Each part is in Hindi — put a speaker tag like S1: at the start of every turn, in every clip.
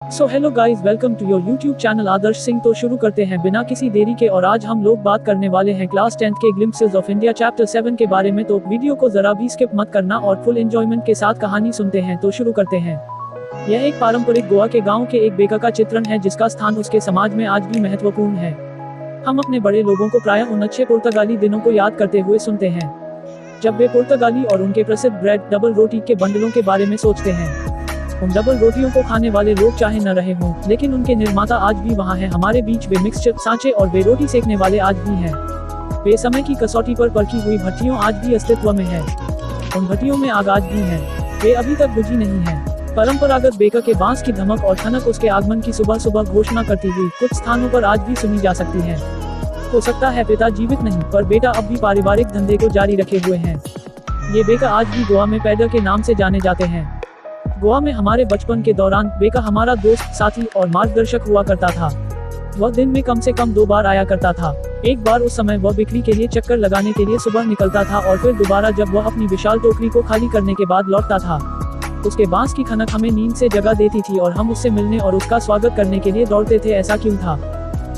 S1: So hello guys, welcome to your YouTube channel Adarsh Singh. तो शुरू करते हैं बिना किसी देरी के। और आज हम लोग बात करने वाले हैं क्लास 10th के ग्लिम्पसेस ऑफ इंडिया चैप्टर 7 के बारे में। तो वीडियो को जरा भी स्किप मत करना और फुल एंजॉयमेंट के साथ कहानी सुनते हैं। तो शुरू करते हैं। यह एक पारंपरिक गोवा के गाँव के एक बेका का चित्रण है जिसका स्थान उसके समाज में आज भी महत्वपूर्ण है। हम अपने बड़े लोगों को प्रायः उन अच्छे पुर्तगाली दिनों को याद करते हुए सुनते हैं जब वे पुर्तगाली और उनके प्रसिद्ध ब्रेड डबल रोटी के बंडलों के बारे में सोचते हैं। उन डबल रोटियों को खाने वाले लोग चाहे न रहे हों, लेकिन उनके निर्माता आज भी वहाँ हैं हमारे बीच। वे मिक्सचर, सांचे और वे रोटी सेकने वाले आज भी हैं। वे समय की कसौटी पर परखी हुई भट्टियों आज भी अस्तित्व में है। उन भट्टियों में आग आज भी है, वे अभी तक बुझी नहीं है। परंपरागत बेका के बांस की धमक और ठनक उसके आगमन की सुबह सुबह घोषणा करती हुई कुछ स्थानों पर आज भी सुनी जा सकती है। हो सकता है पिता जीवित नहीं, पर बेटा अब भी पारिवारिक धंधे को जारी रखे हुए हैं। ये बेका आज भी गोवा में पैडर के नाम से जाने जाते हैं। गोवा में हमारे बचपन के दौरान बेका हमारा दोस्त, साथी और मार्गदर्शक हुआ करता था। वह दिन में कम से कम 2 बार आया करता था। एक बार उस समय वह बिक्री के लिए चक्कर लगाने के लिए सुबह निकलता था और फिर दोबारा जब वह अपनी विशाल टोकरी को खाली करने के बाद लौटता था। उसके बांस की खनक हमें नींद से जगा देती थी और हम उससे मिलने और उसका स्वागत करने के लिए दौड़ते थे। ऐसा क्यों था?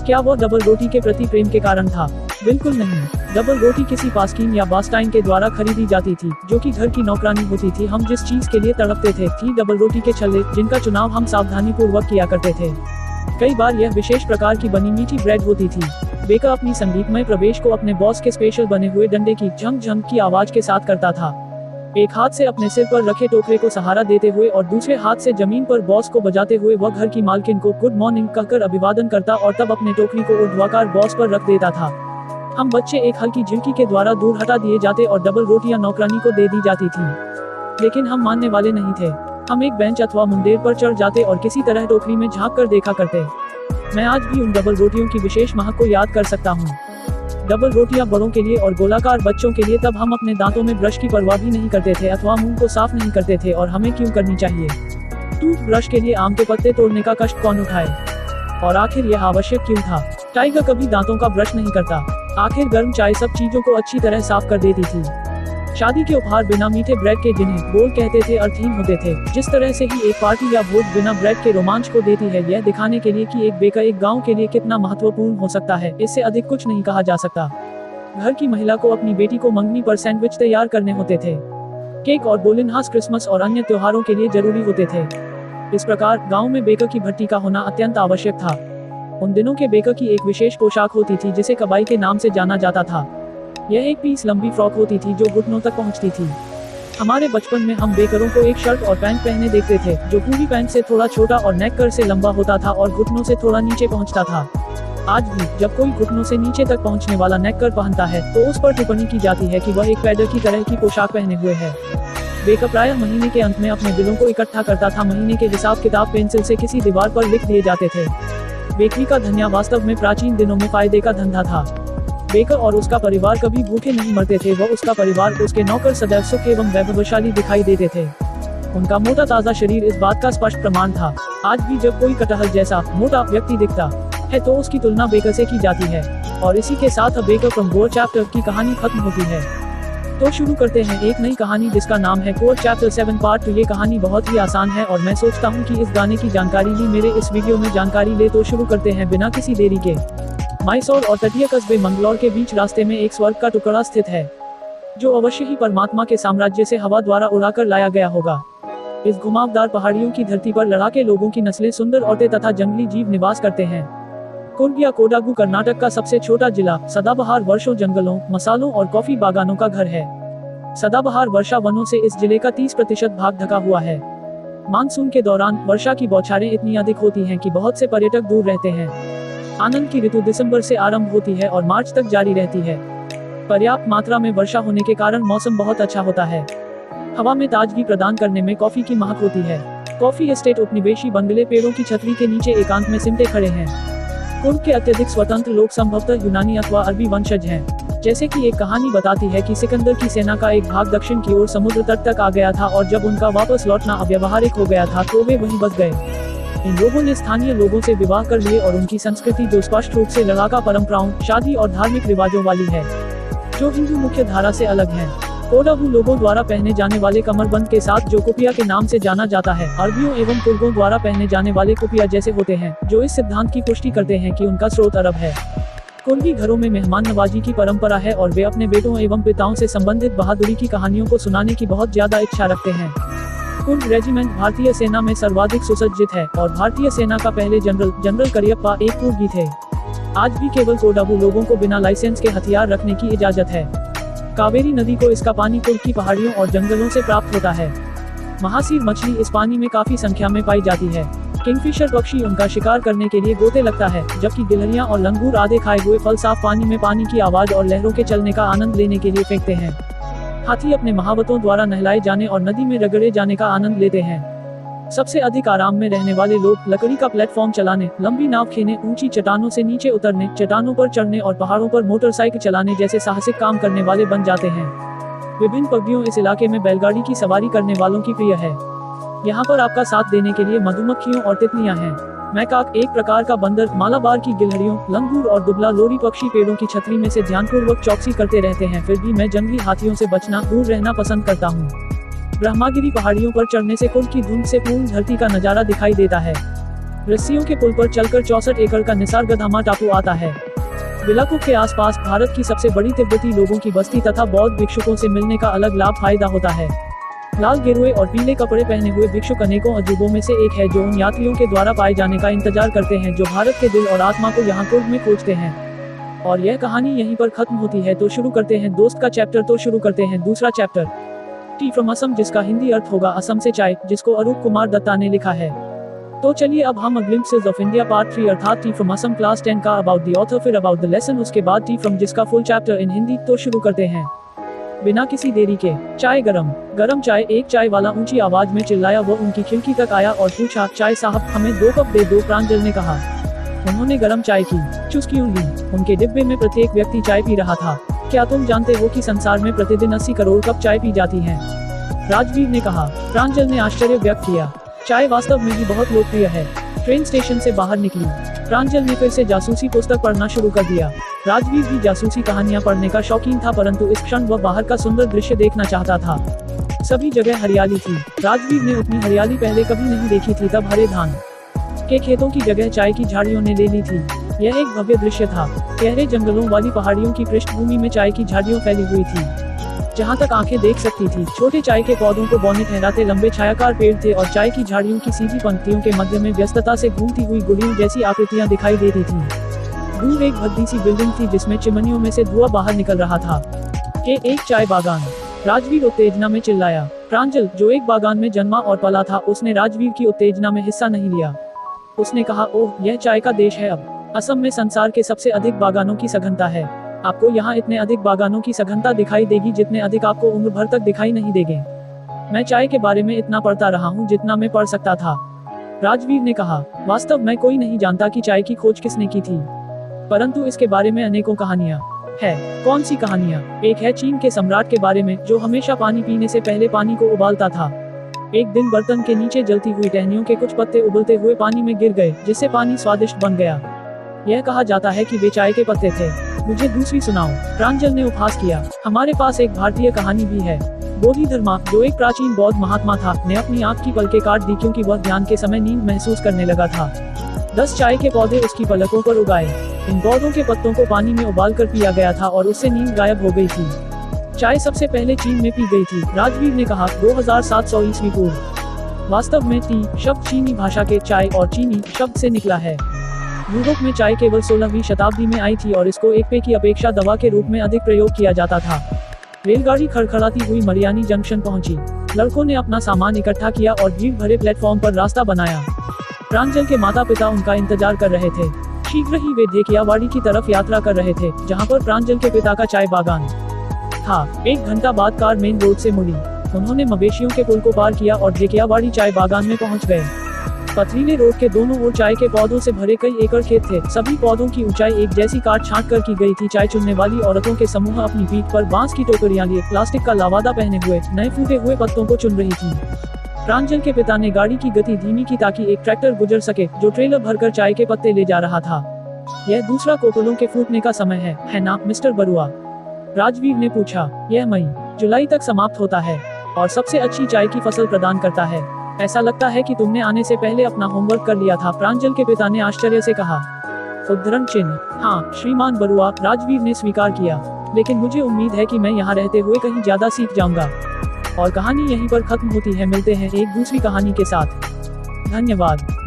S1: क्या वह डबल रोटी के प्रति प्रेम के कारण था? बिल्कुल नहीं। डबल रोटी किसी पास्कीन या बास्टाइन के द्वारा खरीदी जाती थी, जो कि घर की नौकरानी होती थी। हम जिस चीज के लिए तड़पते थे थी डबल रोटी के छल्ले, जिनका चुनाव हम सावधानी पूर्वक किया करते थे। कई बार यह विशेष प्रकार की बनी मीठी ब्रेड होती थी। बेका अपनी संगीतमय प्रवेश को अपने बॉस के स्पेशल बने हुए डंडे की झंग झंग की आवाज के साथ करता था। एक हाथ से अपने सिर पर रखे टोकरे को सहारा देते हुए और दूसरे हाथ से जमीन पर बॉस को बजाते हुए वह घर की मालकिन को गुड मॉर्निंग कहकर अभिवादन करता और तब अपने टोकरी को ऊर्ध्वाकार बॉस पर रख देता था। हम बच्चे एक हल्की झिड़की के द्वारा दूर हटा दिए जाते और डबल रोटियां नौकरानी को दे दी जाती थी, लेकिन हम मानने वाले नहीं थे। हम एक बेंच अथवा मुंडेर पर चढ़ जाते और किसी तरह टोकरी में झांक कर देखा करते। मैं आज भी उन डबल रोटियों की विशेष महक को याद कर सकता हूँ। डबल रोटियां बड़ों के लिए और गोलाकार बच्चों के लिए। तब हम अपने दांतों में ब्रश की परवाह भी नहीं करते थे अथवा मुंह को साफ नहीं करते थे। और हमें क्यों करनी चाहिए? टूथब्रश के लिए आम के पत्ते तोड़ने का कष्ट कौन उठाए? और आखिर यह आवश्यक क्यों था? टाइगर कभी दांतों का ब्रश नहीं करता। आखिर गर्म चाय सब चीजों को अच्छी तरह साफ कर देती थी। शादी के उपहार बिना मीठे ब्रेड के, जिन्हें बोल कहते थे, अर्थहीन होते थे। जिस तरह से ही एक पार्टी या भोज बिना ब्रेड के रोमांच को देती है, यह दिखाने के लिए कि एक बेका एक गांव के लिए कितना महत्वपूर्ण हो सकता है, इससे अधिक कुछ नहीं कहा जा सकता। घर की महिला को अपनी बेटी को मंगनी पर सैंडविच तैयार करने होते थे। केक और बोलिनहास क्रिसमस और अन्य त्योहारों के लिए जरूरी होते थे। इस प्रकार गाँव में बेका की भट्टी का होना अत्यंत आवश्यक था। उन दिनों के बेका की एक विशेष पोशाक होती थी जिसे कबाई के नाम से जाना जाता था। यह एक पीस लंबी फ्रॉक होती थी जो घुटनों तक पहुंचती थी। हमारे बचपन में हम बेकरों को एक शर्ट और पैंट पहने देखते थे, जो पूरी पैंट से थोड़ा छोटा और नेककर से लंबा होता था और घुटनों से थोड़ा नीचे पहुंचता था। आज भी जब कोई घुटनों से नीचे तक पहुंचने वाला नेककर पहनता है तो उस पर टिप्पणी की जाती है कि वह एक पैडर की तरह की पोशाक पहने हुए है। बेका प्रायः महीने के अंत में अपने बिलों को इकट्ठा करता था। महीने के हिसाब किताब पेंसिल से किसी दीवार पर लिख दिए जाते थे। बेकरी का धनिया वास्तव में प्राचीन दिनों में फायदे का धंधा था। बेकर और उसका परिवार कभी भूखे नहीं मरते थे। वह, उसका परिवार, उसके नौकर सदैव सुख एवं वैभवशाली दिखाई देते थे। उनका मोटा ताजा शरीर इस बात का स्पष्ट प्रमाण था। आज भी जब कोई कटहल जैसा मोटा व्यक्ति दिखता है तो उसकी तुलना बेकर से की जाती है। और इसी के साथ बेकर फ्रॉम गोवा चैप्टर की कहानी खत्म होती है। तो शुरू करते हैं एक नई कहानी जिसका नाम है कोर चैप्टर 7 पार्ट 2। ये कहानी बहुत ही आसान है और मैं सोचता हूँ कि इस गाने की जानकारी ही मेरे इस वीडियो में जानकारी ले। तो शुरू करते हैं बिना किसी देरी के। मैसूर और तटीय कस्बे मंगलौर के बीच रास्ते में एक स्वर्ग का टुकड़ा स्थित है, जो अवश्य ही परमात्मा के साम्राज्य से हवा द्वारा उड़ाकर लाया गया होगा। इस घुमावदार पहाड़ियों की धरती पर लड़ाके लोगों की नस्लें, सुंदर औरतें तथा जंगली जीव निवास करते हैं। कुर्ग या कोडागु कर्नाटक का सबसे छोटा जिला सदाबहार वर्षों जंगलों, मसालों और कॉफी बागानों का घर है। सदाबहार वर्षा वनों से इस जिले का 30% भाग ढका हुआ है। मानसून के दौरान वर्षा की बौछारें इतनी अधिक होती हैं कि बहुत से पर्यटक दूर रहते हैं। आनंद की ऋतु दिसंबर से आरंभ होती है और मार्च तक जारी रहती है। पर्याप्त मात्रा में वर्षा होने के कारण मौसम बहुत अच्छा होता है। हवा में ताजगी प्रदान करने में कॉफी की महक होती है। कॉफी एस्टेट उपनिवेशी बंगले पेड़ों की छतरी के नीचे एकांत में सिमटे खड़े हैं। कुर्ग के अत्यधिक स्वतंत्र लोग संभवतः यूनानी अथवा अरबी वंशज हैं। जैसे कि एक कहानी बताती है कि सिकंदर की सेना का एक भाग दक्षिण की ओर समुद्र तट तक आ गया था और जब उनका वापस लौटना अव्यावहारिक हो गया था तो वे वहीं बस गए। इन लोगों ने स्थानीय लोगों से विवाह कर लिए और उनकी संस्कृति, जो स्पष्ट रूप से लड़ाका परंपराओं, शादी और धार्मिक रिवाजों वाली है, जो हिंदू मुख्य धारा से अलग है, कोडागु लोगों द्वारा पहने जाने वाले कमरबंद के साथ जो कुपिया के नाम से जाना जाता है, अरबियों एवं कुर्गों द्वारा पहने जाने वाले कुपिया जैसे होते हैं, जो इस सिद्धांत की पुष्टि करते हैं कि उनका स्रोत अरब है। कुर्गी घरों में मेहमान नवाजी की परंपरा है और वे अपने बेटों एवं पिताओं से संबंधित बहादुरी की कहानियों को सुनाने की बहुत ज्यादा इच्छा रखते हैं। कुर्ग रेजिमेंट भारतीय सेना में सर्वाधिक सुसज्जित है और भारतीय सेना का पहले जनरल करियप्पा एक कुर्गी थे। आज भी केवल कोडागु लोगों को बिना लाइसेंस के हथियार रखने की इजाजत है। कावेरी नदी को इसका पानी कुर्ग की पहाड़ियों और जंगलों से प्राप्त होता है। महासीर मछली इस पानी में काफी संख्या में पाई जाती है। किंगफिशर पक्षी उनका शिकार करने के लिए गोते लगता है, जबकि गिलहरियां और लंगूर आधे खाए हुए फल साफ पानी में पानी की आवाज और लहरों के चलने का आनंद लेने के लिए फेंकते हैं। हाथी अपने महावतों द्वारा नहलाए जाने और नदी में रगड़े जाने का आनंद लेते हैं। सबसे अधिक आराम में रहने वाले लोग लकड़ी का प्लेटफॉर्म चलाने, लंबी नाव खेने, ऊंची चट्टानों से नीचे उतरने, चट्टानों पर चढ़ने और पहाड़ों पर मोटरसाइकिल चलाने जैसे साहसिक काम करने वाले बन जाते हैं। विभिन्न पगड़ियों इस इलाके में बैलगाड़ी की सवारी करने वालों की प्रिय है। यहाँ पर आपका साथ देने के लिए मधुमक्खियों और तितलियां हैं। मैकाक एक प्रकार का बंदर, मालाबार की गिलहरियों, लंगूर और दुबला लोरी पक्षी पेड़ों की छतरी में से ध्यानपूर्वक चौकसी करते रहते हैं। फिर भी मैं जंगली हाथियों से बचना, दूर रहना पसंद करता हूँ। ब्रह्मागिरी पहाड़ियों पर चढ़ने से कुर्ग की धुंध से पूर्ण धरती का नजारा दिखाई देता है। रस्सियों के पुल पर चलकर 64 एकड़ का निसर्गधामा टापू आता है। बिलाकुप के आसपास भारत की सबसे बड़ी तिब्बती लोगों की बस्ती तथा बौद्ध भिक्षुकों से मिलने का अलग लाभ फायदा होता है। लाल गेरुए और पीले कपड़े पहने हुए भिक्षुक अनेकों अजूबों में से एक है जो उन यात्रियों के द्वारा पाए जाने का इंतजार करते हैं जो भारत के दिल और आत्मा को यहाँ कुर्ग में खोजते हैं। और यह कहानी यहीं पर खत्म होती है। तो शुरू करते हैं दोस्त का चैप्टर। तो शुरू करते हैं दूसरा चैप्टर, टी फ्रॉम असम, जिसका हिंदी अर्थ होगा असम से चाय, जिसको अरूप कुमार दत्ता ने लिखा है। तो चलिए अब हम ग्लिम्पसेस ऑफ इंडिया पार्ट 3 अर्थात टी फ्रॉम असम क्लास 10 का अबाउट द ऑथर, फिर अबाउट द लेसन, उसके बाद टी फ्रॉम जिसका फुल चैप्टर इन हिंदी। तो शुरू करते हैं बिना किसी देरी के। चाय गरम चाय, एक चाय वाला ऊंची आवाज में चिल्लाया। वो उनकी खिड़की तक आया और पूछा, चाय साहब, हमें 2 कप दे दो, प्रांजल ने कहा। उन्होंने गरम चाय की चुस्कियों ली। उनके डिब्बे में प्रत्येक व्यक्ति चाय पी रहा था। क्या तुम जानते हो कि संसार में प्रतिदिन 80 करोड़ कप चाय पी जाती है? राजवीर ने कहा। प्रांजल ने आश्चर्य व्यक्त किया। चाय वास्तव में ही बहुत लोकप्रिय है। ट्रेन स्टेशन से बाहर निकली। प्रांजल ने फिर से जासूसी पुस्तक पढ़ना शुरू कर दिया। राजवीर भी जासूसी कहानियां पढ़ने का शौकीन था, परंतु इस क्षण वह बाहर का सुंदर दृश्य देखना चाहता था। सभी जगह हरियाली थी। राजवीर ने उतनी हरियाली पहले कभी नहीं देखी थी। तब हरे धान के खेतों की जगह चाय की झाड़ियों ने ले ली थी। यह एक भव्य दृश्य था। गहरे जंगलों वाली पहाड़ियों की पृष्ठभूमि में चाय की झाड़ियों फैली हुई थी। जहाँ तक आंखें देख सकती थी, छोटे चाय के पौधों को बौने ठहराते लंबे छायाकार पेड़ थे और चाय की झाड़ियों की सीधी पंक्तियों के मध्य में व्यस्तता से घूमती हुई गुड़ियों जैसी आकृतियां दिखाई देती थीं। दूर एक भद्दी सी बिल्डिंग थी जिसमें चिमनियों में से धुआं बाहर निकल रहा था। एक चाय बागान, राजवीर उत्तेजना में चिल्लाया। प्रांजल, जो एक बागान में जन्मा और पला था, उसने राजवीर की उत्तेजना में हिस्सा नहीं लिया। उसने कहा, ओह, यह चाय का देश है। अब असम में संसार के सबसे अधिक बागानों की सघनता है। आपको यहाँ इतने अधिक बागानों की सघनता दिखाई देगी जितने अधिक आपको उम्र भर तक दिखाई नहीं देंगे। मैं चाय के बारे में इतना पढ़ता रहा हूँ जितना मैं पढ़ सकता था। राजवीर ने कहा। वास्तव में कोई नहीं जानता कि चाय की खोज किसने की थी, परंतु इसके बारे में अनेकों कहानियाँ है। कौन सी कहानियाँ? एक है चीन के सम्राट के बारे में जो हमेशा पानी पीने से पहले पानी को उबालता था। एक दिन बर्तन के नीचे जलती हुई टहनियों के कुछ पत्ते उबलते हुए पानी में गिर गए, जिससे पानी स्वादिष्ट बन गया। यह कहा जाता है कि वे चाय के पत्ते थे। मुझे दूसरी सुनाओ, प्रांजल ने उपहास किया। हमारे पास एक भारतीय कहानी भी है। बोधिधर्मा, जो एक प्राचीन बौद्ध महात्मा था, ने अपनी आंख की पलकें काट दी क्योंकि वह ध्यान के समय नींद महसूस करने लगा था। 10 चाय के पौधे उसकी पलकों पर उगाए। इन पौधों के पत्तों को पानी में उबाल कर पिया गया था और उससे नींद गायब हो गई थी। चाय सबसे पहले चीन में पी गई थी, राजवीर ने कहा, 2700 ईस्वी पूर्व। वास्तव में टी शब्द चीनी भाषा के चाय और चीनी शब्द से निकला है। यूरोप में चाय केवल 16वीं शताब्दी में आई थी और इसको एक पेय की अपेक्षा दवा के रूप में अधिक प्रयोग किया जाता था। रेलगाड़ी खड़खड़ाती हुई मरियानी जंक्शन पहुंची। लड़कों ने अपना सामान इकट्ठा किया और भीड़ भरे प्लेटफॉर्म पर रास्ता बनाया। प्रांजल के माता पिता उनका इंतजार कर रहे थे। शीघ्र ही वे ढेकियावाड़ी की तरफ यात्रा कर रहे थे, जहाँ पर प्रांजल के पिता का चाय बागान था। 1 घंटा बाद कार मेन रोड से मुड़ी। उन्होंने मवेशियों के पुल को पार किया और ढेकियावाड़ी चाय बागान में पहुंच गए। पथरीले रोड के दोनों ओर चाय के पौधों से भरे कई एकड़ खेत थे। सभी पौधों की ऊंचाई एक जैसी काट छांट कर की गई थी। चाय चुनने वाली औरतों के समूह अपनी पीठ पर बांस की टोकरियां लिए प्लास्टिक का लावादा पहने हुए नए फूटे हुए पत्तों को चुन रही थी। प्रांजल के पिता ने गाड़ी की गति धीमी की ताकि एक ट्रैक्टर गुजर सके जो ट्रेलर भरकर चाय के पत्ते ले जा रहा था। यह दूसरा कोपलों के फूटने का समय है ना मिस्टर बरुआ? राजवीर ने पूछा। यह मई जुलाई तक समाप्त होता है और सबसे अच्छी चाय की फसल प्रदान करता है। ऐसा लगता है कि तुमने आने से पहले अपना होमवर्क कर लिया था, प्रांजल के पिता ने आश्चर्य से कहा। उद्धरण चिन्ह। हाँ श्रीमान बरुआ, राजवीर ने स्वीकार किया, लेकिन मुझे उम्मीद है कि मैं यहाँ रहते हुए कहीं ज्यादा सीख जाऊंगा। और कहानी यहीं पर खत्म होती है। मिलते हैं एक दूसरी कहानी के साथ। धन्यवाद।